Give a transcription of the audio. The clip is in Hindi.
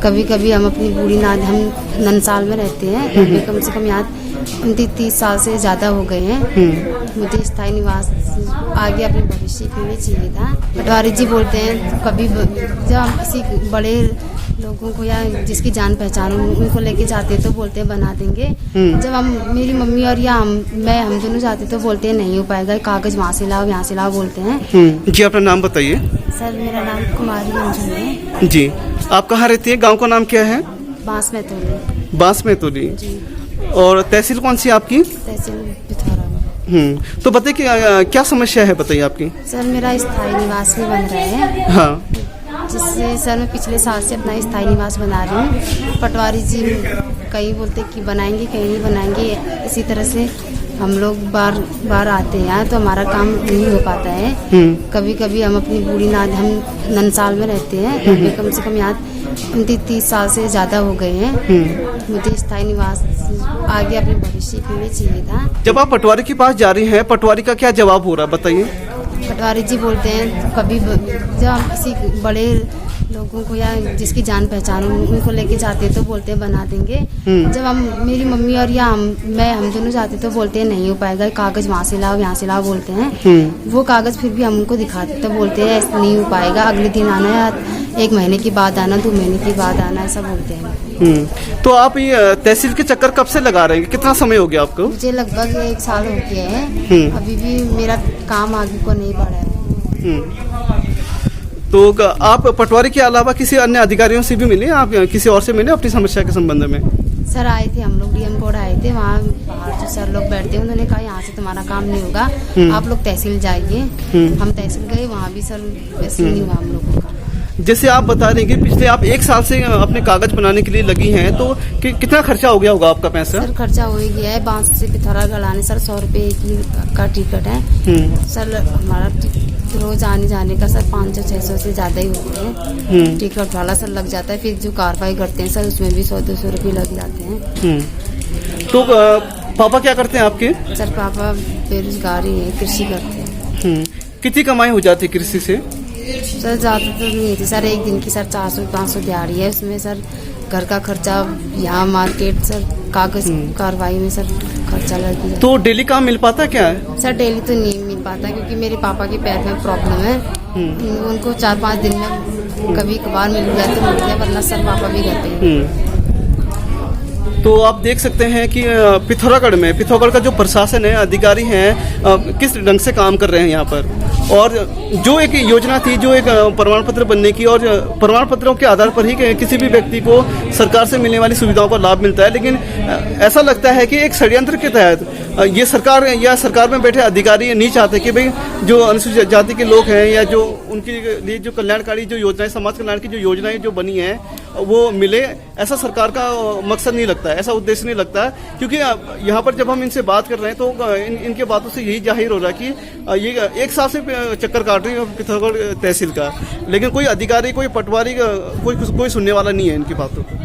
कभी कभी हम अपनी बूढ़ी नानी, हम ननसाल में रहते हैं, हमें कम से कम यहाँ 29-30 साल से ज़्यादा हो गए हैं। मुझे स्थायी निवास आगे अपने भविष्य के लिए चाहिए था। पटवारी जी बोलते हैं कभी जब हम किसी बड़े लोगों को या जिसकी जान पहचान उनको लेके जाते तो बोलते हैं बना देंगे। जब हम मेरी मम्मी और या हम दोनों जाते तो बोलते हैं नहीं हो पाएगा, कागज वहाँ से लाओ यहाँ से लाओ बोलते हैं। जी अपना नाम बताइए। सर मेरा नाम कुमारी मंजू है। जी आप कहाँ रहती है? गांव का नाम क्या है? बांस में तोली। बांस में तोली। जी। और तहसील कौन सी आपकी? तहसील पिथौरा में। तो बताइए कि क्या समस्या है, बताइए आपकी। सर मेरा स्थायी निवास नहीं बन रहा है। हाँ। जिससे सर मैं पिछले साल से अपना स्थायी निवास बना रही हूँ। पटवारी जी कहीं बोलते कि बनाएंगे कहीं नहीं बनाएंगे, इसी तरह से हम लोग बार बार आते हैं यहाँ तो हमारा काम नहीं हो पाता है। कभी कभी हम अपनी बूढ़ी नानी, हम ननसाल में रहते हैं, हमें कम से कम यहाँ 29-30 साल से ज़्यादा हो गए हैं। मुझे स्थायी निवास आगे अपने भविष्य के लिए चाहिए था। जब आप पटवारी के पास जा रही हैं, पटवारी का क्या जवाब हो रहा है, बताइए। पटवारी जी बोलते हैं कभी जब हम किसी बड़े लोगों को या जिसकी जान पहचान उनको लेके जाते तो बोलते हैं बना देंगे। जब हम मेरी मम्मी और या हम दोनों जाते तो बोलते हैं नहीं हो पाएगा, कागज वहाँ से लाओ यहाँ से लाओ बोलते हैं। वो कागज फिर भी हम उनको दिखाते तो बोलते हैं ऐसा नहीं हो पाएगा, अगले दिन आना या 1 महीने के बाद आना, 2 महीने के बाद आना, ऐसा बोलते हैं। तो आप ये तहसील के चक्कर कब से लगा रहे हैं? कितना समय हो गया आपको? मुझे लगभग 1 साल हो गया है। अभी भी मेरा काम आगे को नहीं बढ़ा है। तो आप पटवारी के अलावा किसी अन्य अधिकारियों से भी मिले? आप किसी और से मिले अपनी समस्या के संबंध में? सर आए थे हम लोग, डीएम कोड आए थे, वहाँ बाहर जो सर लोग बैठते हैं उन्होंने कहा यहाँ से तुम्हारा काम नहीं होगा, आप लोग तहसील जाइए। हम तहसील गए, वहाँ भी सर वैसे नहीं हुआ हम लोगों का। जैसे आप बता रहे हैं कि पिछले आप 1 साल से अपने कागज बनाने के लिए लगी हैं, तो कितना खर्चा हो गया होगा आपका पैसा? सर खर्चा हो ही गया है। बांस से पिथौरा गढ़ाने सर 100 रुपये का टिकट है। सर हमारा रोज आने जाने का सर 500-600 से ज्यादा ही होते हैं। टिकट वाला सर लग जाता है, फिर जो कार्रवाई करते हैं सर उसमें भी 100-200 रुपये लग जाते हैं। तो पापा क्या करते हैं आपके? सर पापा बेरोजगारी है, कृषि करते हैं। कितनी कमाई हो जाती है कृषि से? सर ज़्यादा तो नहीं थी सर, एक दिन की सर 400-500 दिहाड़ी है, उसमें सर घर का खर्चा, यहाँ मार्केट, सर कागज कार्रवाई में सर खर्चा लग गया। तो डेली काम मिल पाता क्या है? सर डेली तो नहीं मिल पाता क्योंकि मेरे पापा के पैर में प्रॉब्लम है। उनको 4-5 दिन में कभी कभार मिल जाए तो मिल जाए, वरना सर पापा भी घर पे ही। तो आप देख सकते हैं कि पिथौरागढ़ का जो प्रशासन है, अधिकारी हैं, किस ढंग से काम कर रहे हैं यहाँ पर। और जो एक योजना थी, जो एक प्रमाण पत्र बनने की, और प्रमाण पत्रों के आधार पर ही किसी भी व्यक्ति को सरकार से मिलने वाली सुविधाओं का लाभ मिलता है, लेकिन ऐसा लगता है कि एक षड्यंत्र के तहत ये सरकार या सरकार में बैठे अधिकारी नहीं चाहते कि भाई जो अनुसूचित जाति के लोग हैं या जो उनके लिए जो कल्याणकारी जो योजनाएं, समाज कल्याण की जो योजनाएं जो बनी हैं वो मिले, ऐसा सरकार का मकसद नहीं लगता है, ऐसा उद्देश्य नहीं लगता है। क्योंकि यहाँ पर जब हम इनसे बात कर रहे हैं तो इनके बातों से यही जाहिर हो रहा है कि ये 1 साल से चक्कर काट रही है पिथौरागढ़ तहसील का, लेकिन कोई अधिकारी, कोई पटवारी, कोई सुनने वाला नहीं है इनकी बातों को।